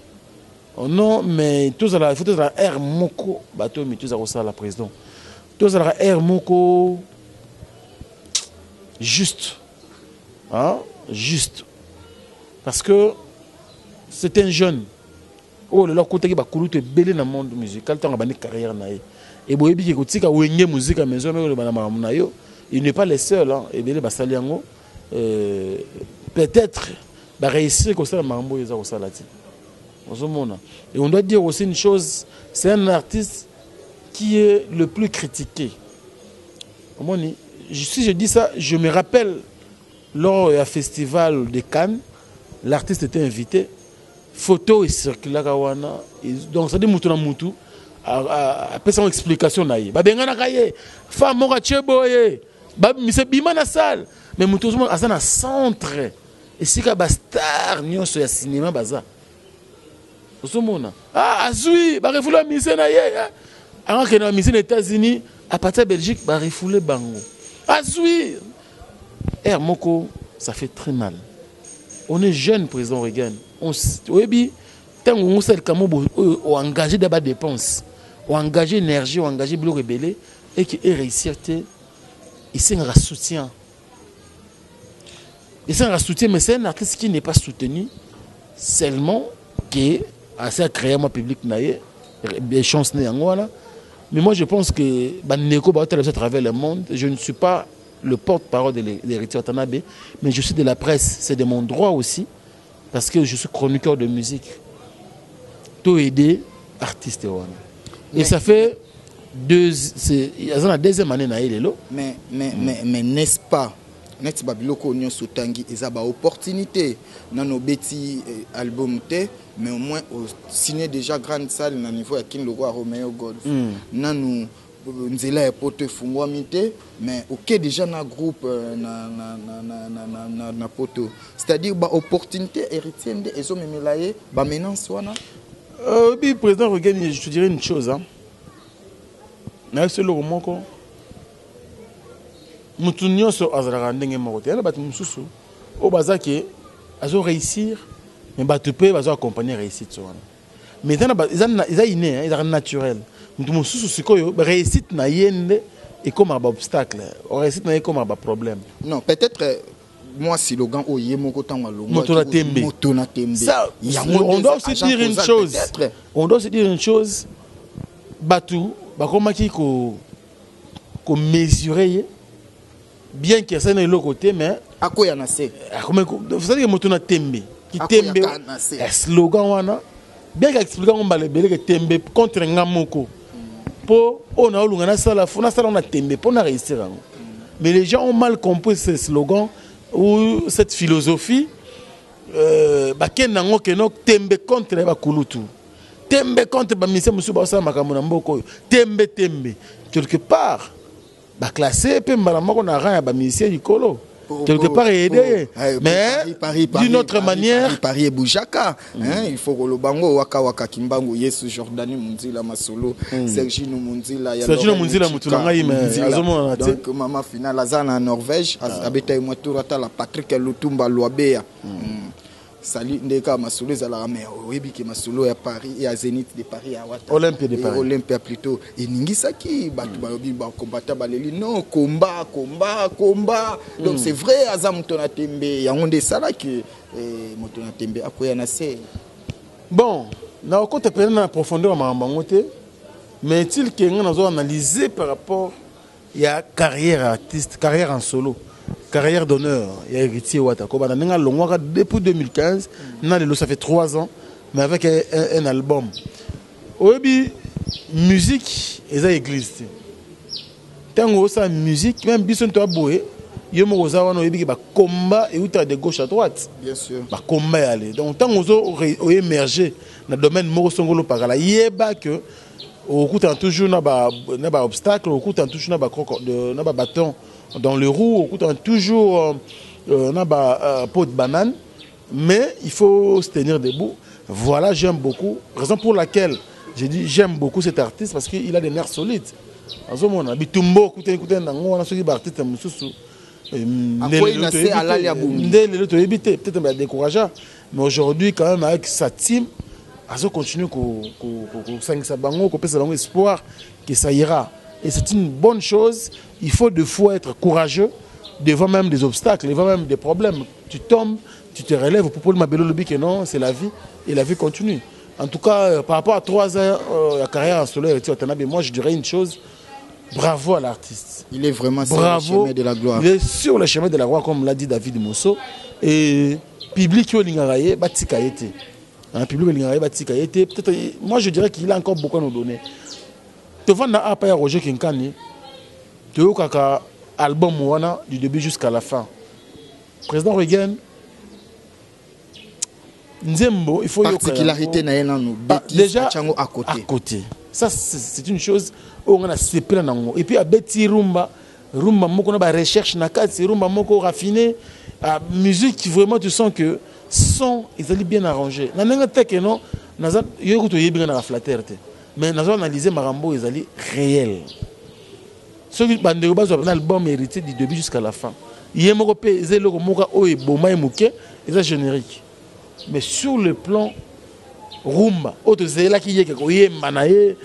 Oh non, mais tous à faut tous à Air Moko, bateau, mais tous à Rossa la président. Tous à Air Moko, juste. Hein? Juste. Parce que c'est un jeune. Oh, le côté qui va couler te belé dans le monde musical, tant que carrière naïe. Et Boye qui écoute ka wenge musique à maison, mais le banama naïo. Il n'est pas le seul, hein. Et bien, peut-être réussir comme ça, et on doit dire aussi une chose, c'est un artiste qui est le plus critiqué. Si je dis ça, je me rappelle lors du festival de Cannes, l'artiste était invité, photo et circulaire, donc ça dit Moutou na Moutou, après son explication, femme mora cheboye. C'est bima na salle mais mutuzo asa na centre et si ka ba star nyonso ya cinéma baza osomona azui ba refoula mise na ye avant que na mise aux États-Unis à partir de Belgique ba refoule bango azui Air Moko ça fait très mal. On est jeune président Reagan on oui tant on sait comment on engager des dépenses on engager énergie on engager bloc rebelle et qui est réussir il c'est un soutien. Et c'est un soutien, mais c'est un artiste qui n'est pas soutenu seulement qui a créé un public des chances. Mais moi je pense que Neko va à travers le monde. Je ne suis pas le porte-parole de l'héritier Watanabe, mais je suis de la presse, c'est de mon droit aussi, parce que je suis chroniqueur de musique. Tout aider artiste. Et ça fait la deuxième année na elelo. Mais n'est-ce pas biloko nyo sotangi ezaba opportunité na no beti album te, mais au moins signer déjà grande salle na niveau ya King Logo à Romeo Golf. Nanu nzela ya pote fungwa mité, mais OK déjà na groupe na poto. C'est-à-dire ba opportunité héritier de ezo memelaye ba menace wana. Oui, président Regain, je te dirais une chose hein. Na selo moko mutu nyonso azalaka ndenge moko te yana bato mosusu oyo bazaki azo réussir mais bato mpe bazo accompagner réussite so wana mais eza ine ezalaka naturel mutu mosusu sikoyo réussite na ye nde ekomaka baobstacle réussite na ye ekomaka baproblème. Non, peut-être moi slogan oye moko ntango alongwa moto na tembe. Ça, on doit aussi dire une chose, on doit aussi dire une chose, bato bakomaki ko mesurer bien que ça n'est le côté mais akoya na se vous savez que moto na tembe qui tembe slogan wana bien qu'expliquer on balé que tembe contre ngamoko pour on a olunga na sala on a tembe pour na réussir. Mais les gens ont mal compris ce slogan ou cette philosophie baken nango que no tembe contre ba kulutu tembe contre ba mise musu ba sa makambo na mboko tembe quelque part ba classé pe mbala moko na rang ya ba musicien likolo quelque part aider mais d'une autre manière Paris et Boujaka il faut que le bango waka kimbango Yesu Jordani Munzila Masolo Sergino Munzila mutulanga mais azomo donc mama finale azana en Norvège abeta moi tourata la Patrick Lutumba Loabea Sali ndeka masolo ezala mais oyebiki masolo ya Paris et à Zénith de Paris à Wata Olympia de Paris Olympia plutôt et ningisaki batu bayobi ba combattant baleli non combat donc c'est vrai azam tona tembe yango nde sala que motona tembe akoya na se bon na okota pena na profondeur makambo te mais il que nga nazo analyser par rapport ya carrière artiste carrière en solo carrière d'honneur, il y a héritier Watako. Depuis 2015, ça fait 3 ans, mais avec un album. Obi musique, et ça existe. Tant que ça musique, même si on a beau, il y a un combat et de gauche à droite. Bien sûr. Bah combat aller. Donc tant qu'on a émergé dans le domaine Morosongolo par là, il y a que au coup toujours na obstacle, au coup toujours na bâton dans le roue, au coup toujours pot de banane, mais il faut se tenir debout. Voilà, j'aime beaucoup. Raison pour laquelle j'ai dit j'aime beaucoup cet artiste parce qu'il a des nerfs solides. Bitumbo, écoutez, on a ce artiste peut-être décourageant, mais aujourd'hui quand même avec sa team, on continue à espoir que ça ira. Et c'est une bonne chose. Il faut des fois être courageux devant même des obstacles, devant même des problèmes. Tu tombes, tu te relèves. Pour le lobby que non, c'est la vie et la vie continue. En tout cas, par rapport à 3 ans, la carrière en solo, moi je dirais une chose. Bravo à l'artiste. Il est vraiment sur le chemin de la gloire. Il est sur le chemin de la gloire, comme l'a dit David Mosso. Et public, peut-être, moi je dirais qu'il a encore beaucoup à nous donner. Devant Roger Kinkani, tu as un album du début jusqu'à la fin. Président Reagan, Nzembo, il faut particularité déjà à côté. Ça c'est une chose où on a séparé. Et puis à Betty Rumba moko na recherche na kati rumba moko raffiné, musique vraiment tu sens que son ils allaient bien arrangé. Na nga teke non, naza yo to yebi na flatter te. Mais nazo analyser marambo ils allaient réel. Ce qui bandeko bazo un album hérité du début jusqu'à la fin. Yemoko pe zelo moka o e boma emuke, c'est générique. Mais sur le plan rumba, autre zela qui yeke ko yemba na ye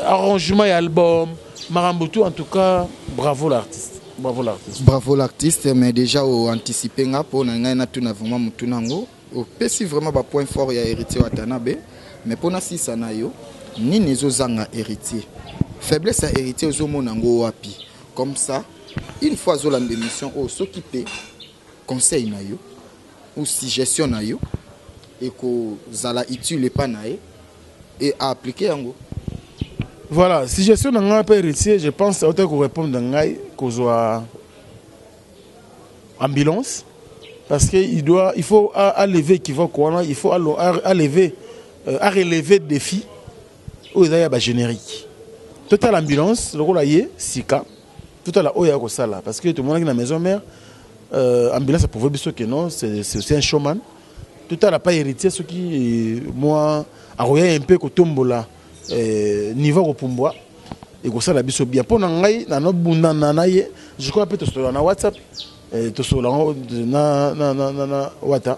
arrangement et album, Marambutu en tout cas, bravo l'artiste. Bravo l'artiste. Bravo l'artiste, mais déjà au anticipé nga pour na tuna vraiment mutunango. Au pesi vraiment ba point fort ya héritier Watanabe, mais pour na si sana yo ni nezo zanga héritier. Faiblesse à héritier ozo monango wapi. Comme ça une fois zo la émission oh s'occuper conseil na yo ou suggestion na yo et ko zala utile pas na et à appliquer yango. Voilà, suggestion na nga pa héritier, je pense autant qu'on répondre dans ngai ko zoa ambulance parce que il faut lever qui va quoi, il faut relever des défis aux ba générique. Total ambulance, le rôle yé sika. Total la oya ko sala parce que tout le monde qui na maison mère ambulance pour voir que non, c'est un showman. Total a pas héritier ce qui moi a un peu ko tombola niveau ko pumbwa et ko sala biso bien pour ngai na no bunda na ye je crois peut to na WhatsApp to so na wata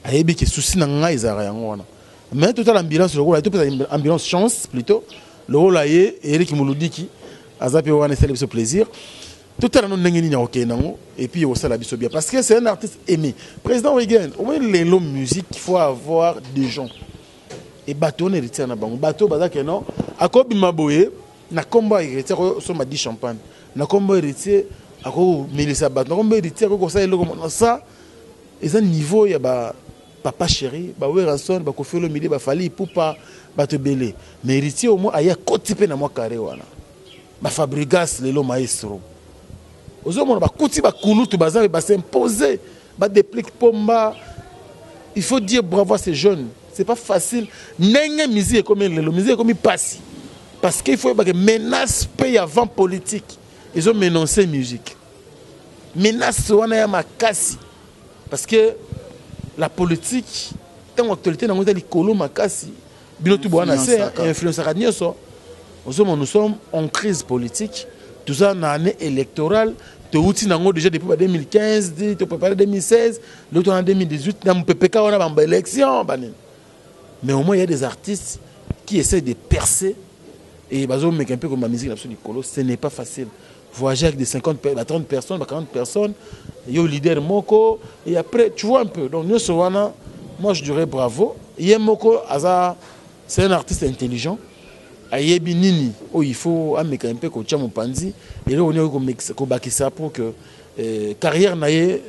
ayebi ke souci na ngai zara yango wana mais total ambulance le rôle to ambulance chance plutôt le rôle aye Eric Muludiki azape wana c'est le plaisir tout à l'heure et puis au sala biso bien parce que c'est un artiste aimé président Reagan au moins les longues musique il faut avoir des gens et bateau héritier na bango bateau bazaka non akobi maboye na combat héritier so ma dit champagne na combat héritier ako melisa bateau na combat héritier ko ça ça et un niveau ya ba papa chéri ba Weranson ba Koffi Olomide ba Fally Ipupa bateau belé mais héritier au moins aya kotipe na moi carré wana ba Fabregas lelo maestro ozomona ba kuti ba kulutu baza ba s'imposer ba déplique pomba. Il faut dire bravo à ces jeunes. C'est pas facile. N'engue musique comme le musique comme passe. Parce qu'il faut que menace paye avant politique. Ils ont menacé musique. Menace on a ma casse. Parce que la politique tant l'actualité dans les colo ma casse. Binotu boana c'est influence radio ça. Nous sommes en crise politique. Tout ça en année électorale. Déjà depuis 2015, tu préparé 2016, l'autre en 2018, dans PPK on a une élection. Mais au moins il y a des artistes qui essaient de percer et un peu comme la musique ce n'est pas facile. Voyager avec des 50, 30 personnes, 40 personnes, il y a le leader Moko et après tu vois un peu. Donc moi je dirais bravo. Moko c'est un artiste intelligent. Ayebi nini il faut ameka un peu ko tia mopanzi et là on est ko bakisa pour que carrière naie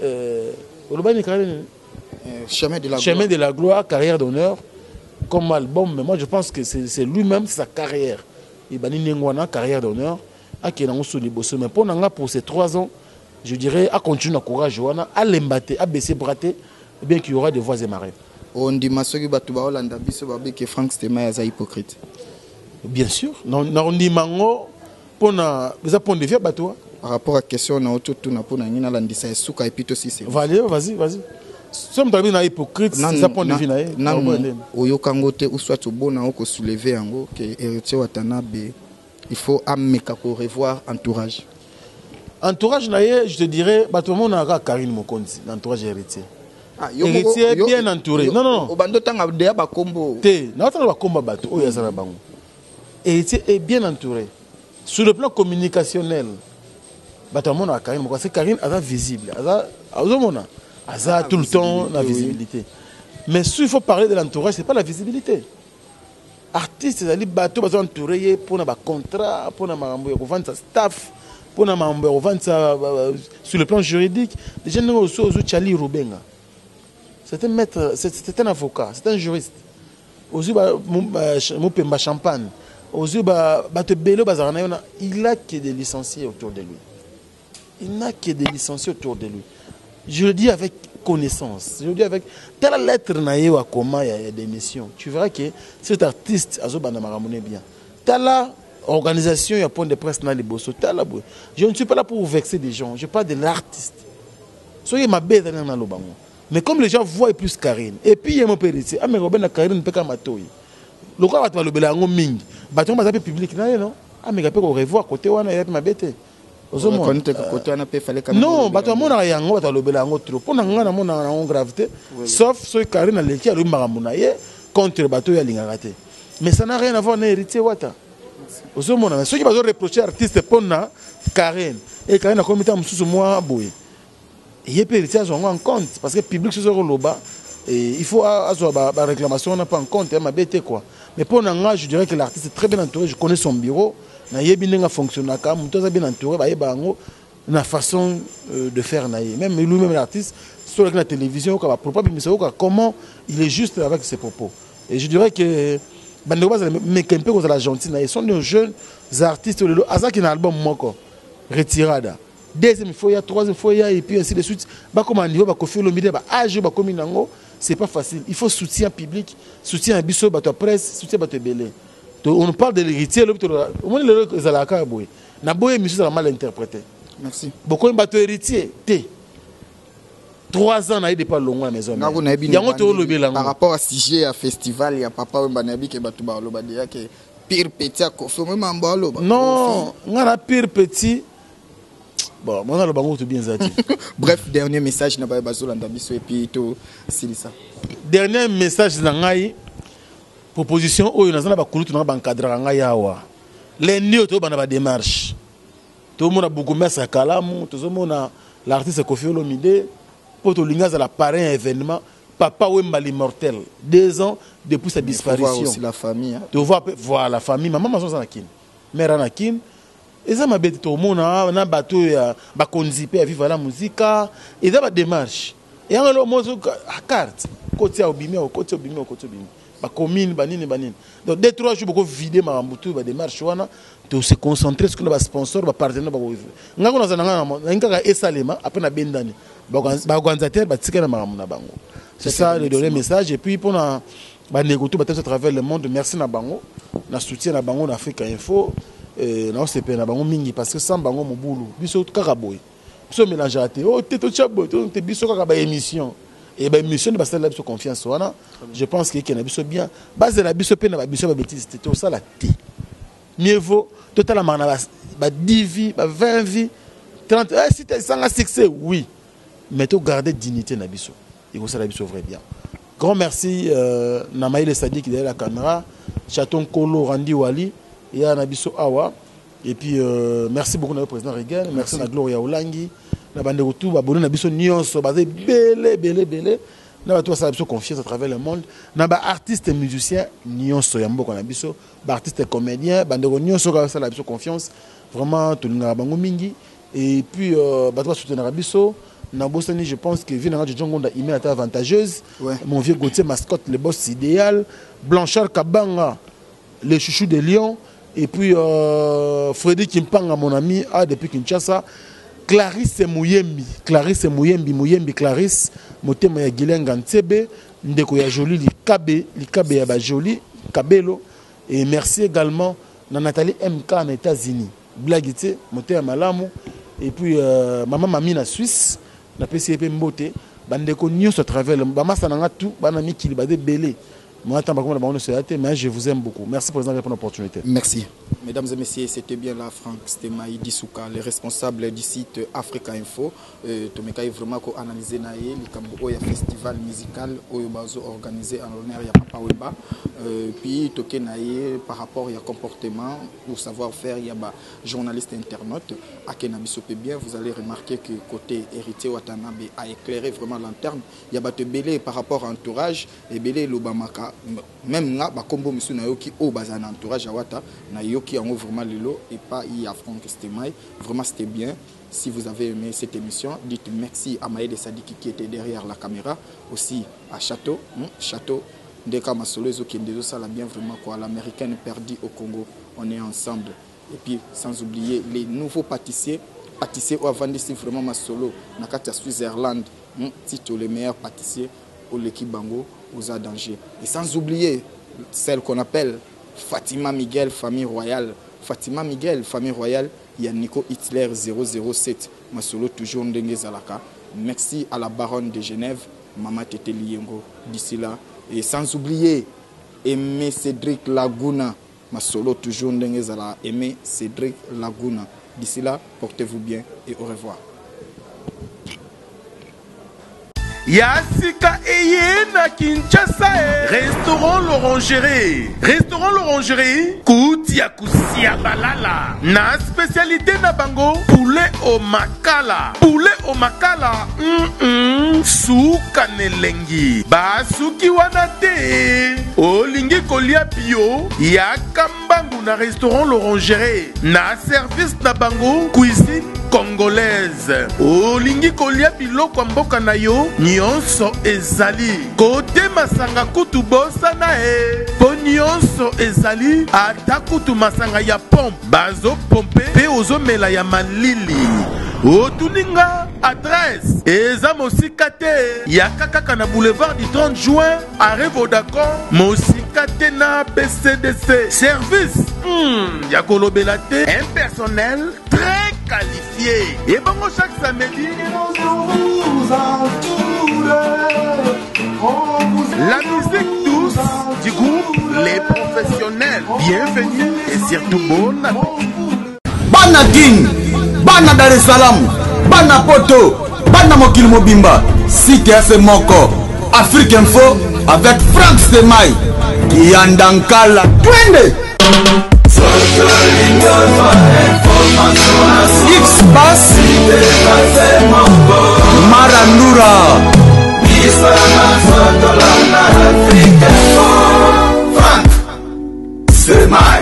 chemin de la gloire carrière d'honneur comme album mais moi je pense que c'est lui-même sa carrière et banini ngwana carrière d'honneur a qui na soli bosso mais pour ces 3 ans je dirais à continuer à courage wana à l'embate à baisser braté bien qu'il y aura des voix et marées on dit masoki batu ba Hollande biso ba que Frank Stemai est hypocrite. Bien sûr, on dit mango pour na point de vue bateau. Par rapport à la question na autour na pour na ngina landisa esuka et puis aussi c'est. Vas-y. Somme tabi na hypocrite, c'est point de vue na. Oyokangote ou soit au bon na ko soulever yango que héritier Watanabe il faut ameka ko revoir entourage. Entourage na je te dirais bateau mon na Karine Mokonzi, l'entourage héritier. Héritier bien entouré. Non. Obando tanga de ba kombo. Té, na tanga ba komba bateau o yazana bango. Héritier est bien entouré. Sur le plan communicationnel, Karine, parce que Karine est visible. Elle a tout le temps la visibilité. Mais s'il faut parler de l'entourage, ce n'est pas la visibilité. Artistes, ils sont entourés pour un contrat, pour un staff, pour un sur le plan juridique. Les gens ont aussi Charlie Rubenga. C'est un maître, c'est un avocat, c'est un juriste. Aussi, Mopemba Champagne. Il a que des licenciés autour de lui. Il n'a que des licenciés autour de lui. Je le dis avec connaissance. Je le dis avec telle lettre naïe à comment il y a des missions. Tu verras que cet artiste a bien. Telle organisation, il y a point de presse dans les bosses. Je ne suis pas là pour vexer des gens. Je parle de l'artiste. Soyez ma bête dans le bango. Mais comme les gens voient plus Karine, et puis il y a mon père ici, ah mais Robin Karine ne peut pas m'attendre. Le quoi va te le belango ming. Baton va taper public non. Ah mais après on revoir côté wana ya ma bête. Non, baton mon na yango va te le belango trop. Pour nga na mon na gravité. Sauf ce Karine a leki a lui maramuna ye contre bateau ya lingaraté. Mais ça n'a rien à voir na héritier wata. Ozomona ceux qui va reprocher artiste pour na Karine et Karine a commis un sous moi boy. Il peut héritier en compte parce que public sur le bas et il faut avoir la réclamation on n'a pas en compte ma bête quoi. Mais pour Nanga, je dirais que l'artiste est très bien entouré. Je connais son bureau. Il est bien fonctionné. Il est bien entouré. la façon de faire naïe. Même lui-même l'artiste, sur la télévision, comment il est juste avec ses propos. Et je dirais que mais qu'un peu comme la gentille, ils sont de jeunes artistes. Azak qui a un album moko retirada. Deuxième fois, troisième fois, et puis ainsi de suite. Comme un niveau, faire le milieu, c'est pas facile. Il faut soutien public, soutien à Bisso, à presse, soutien à Belé. On parle de l'héritier, au moins les alaka boy. Na boy monsieur ça mal interprété. Merci. Beaucoup de bateaux héritiers, 3 ans, il pas long à la maison. Par rapport à sujet à festival, il y a papa Mbanabi qui est pire petit à Kofi. Non, on a pire petit. Bon, on a le bango tout bien zati. Bref, dernier message na ba bazo landabiso et puis tout silisa. Dernier message na ngai proposition oyo nazana ba kulutu na ba encadrer ngai awa. Les nio to bana ba démarche. To mona beaucoup messa kalamu, to mona l'artiste Kofi Olomide. Pour te lingaza la parrain événement, papa Wemba l'immortel, 2 ans depuis sa disparition. Tu vois aussi la famille. Tu vois la famille, maman maman Zanakin, mère Anakin. Et ça m'a bête tout le monde, on a bateau à conziper à vivre la musique, et ça va démarche. Et on a le mot à carte, côté obimé, côté obimé, côté obimé. Ba commune, banine, banine. Donc 2-3 jours beaucoup vider ma mboutou, ba démarche wana, de se concentrer sur le sponsor, ba partenaire, ba vivre. Nga kuna zananga, nga esalema après na bendani. C'est ça le dernier message. Et puis pour négocier à travers le monde, merci na bango, na soutien na bango d'Afrique Info, na OCP na bango mingi parce que sans bango mon boulot, biso kakaboy, biso mélange à te, oh t'es chabo, t'es biso kakaba émission. Et ben émission de base la biso confiance wana. Je pense que na biso bien, base de la biso pe na biso ba bêtise, c'était ça la té. Mieux vaut totalement ba 10 vies, ba 20 vies, 30, si tu as un succès, oui. Mais tu garder dignité Nabiso. Et ça Nabiso vrai bien. Grand merci Namaïle Sadi qui est derrière la caméra, Chaton Kolo Randi Wali et à Nabiso Awa. Et puis merci beaucoup au président Regan, merci à Gloria Olangi, na bande retour abonné Nabiso Nyonso, basé belé. Na ba toi ça Nabiso confiance à travers le monde. Na ba artiste et musicien Nyonso Yambo Nabiso, ba artiste et comédien, bande Nyonso ça Nabiso confiance. Vraiment tout le monde mingi. Et puis ba toi soutenir Nabiso. Nabosani, je pense que Vinanga de Djongonda email est avantageuse. Ouais. Mon vieux Gauthier mascotte, le boss idéal. Blanchard Kabanga, le chouchou de Lyon. Et puis Freddy Kimpanga, mon ami, depuis Kinshasa. Clarisse Mouyembi, Clarisse, Motema ya Gilenga Ntebe, Ndeko ya Joli, Likabe ya ba Joli, Kabelo. Et merci également à Nathalie MK en États-Unis. Blagité, Motema Malamu. Et puis maman Mamina Suisse. Na PCP Mbote, bandeko nyonso à travers le bamasa nanga tout, banami qui libade belé. Moi tant comme mais je vous aime beaucoup. Merci président pour l'opportunité. Merci. Mesdames et messieurs, c'était bien là Franck Stemaï Dissouka, le responsable du site Africa Info. Tomeka est vraiment ko analyser naé likambo ya festival musical oyo bazo organisé en l'honneur ya Papa Wemba. Puis toke naé par rapport à comportement ou savoir-faire il y a journaliste internaute à Kenabiso bien, vous allez remarquer que côté héritier Watanabe a éclairé vraiment lanterne. Il y a te belé par rapport à entourage et belé l'Obamaka même là ba kombo misu na yoki o bazana entourage à Wata na yoki en vraiment lelo et pas y a Franck Stemaï. Vraiment c'était bien. Si vous avez aimé cette émission, dites merci à Maïle Sadiki qui était derrière la caméra, aussi à Château Ndeka Masolozo qui est ça la bien vraiment quoi, l'américaine perdue au Congo, on est ensemble. Et puis sans oublier les nouveaux pâtissiers au Avandisi vraiment Masolo, Nakata Switzerland, Tito le meilleur pâtissier au l'équipe Bango aux danger. Et sans oublier celle qu'on appelle Fatima Miguel, famille royale. Fatima Miguel, famille royale, il y a Nico Hitler 007, Masolo toujours Ndenge Zalaka. Merci à la baronne de Genève, Mama Tete Liengo, d'ici là. Et sans oublier Aimé Cédric Laguna, Masolo toujours Ndenge Zalaka. Aimé Cédric Laguna. D'ici là, portez-vous bien et au revoir. Yasika Eyena Kinshasa Restaurant l'Orangerie Koutia Kusia Balala na spécialité na bango poulet au makala Soukou bokana elengi basuki wana te. Olingi kolia bio yaka mbangu na restaurant l'Orangerie na service na bango cuisine congolaise. Olingi kolia biloko mboka na yo nyonso ezali kote masanga kutu bosana po nyonso ezali ata kutu masanga ya pompe bazo pompe pe ozomela ya malili. Otuninga adresse eza mosika te yaka kaka na boulevard du 30 juin arrêt Vodacom mosika te na PCDC. Service ya kolobela te, un personnel très qualifié. Et bon, chaque samedi la musique douce du groupe Les Professionnels. Bienvenue et surtout bon appétit. Bana King, Bana Dar es Salaam, Bana Poto, Bana Mokil Mobimba, CTF Moko, Afrique Info avec Frank Stemai, Kiandankala, Twende. X-Bass, Marandura, Frank Stemai.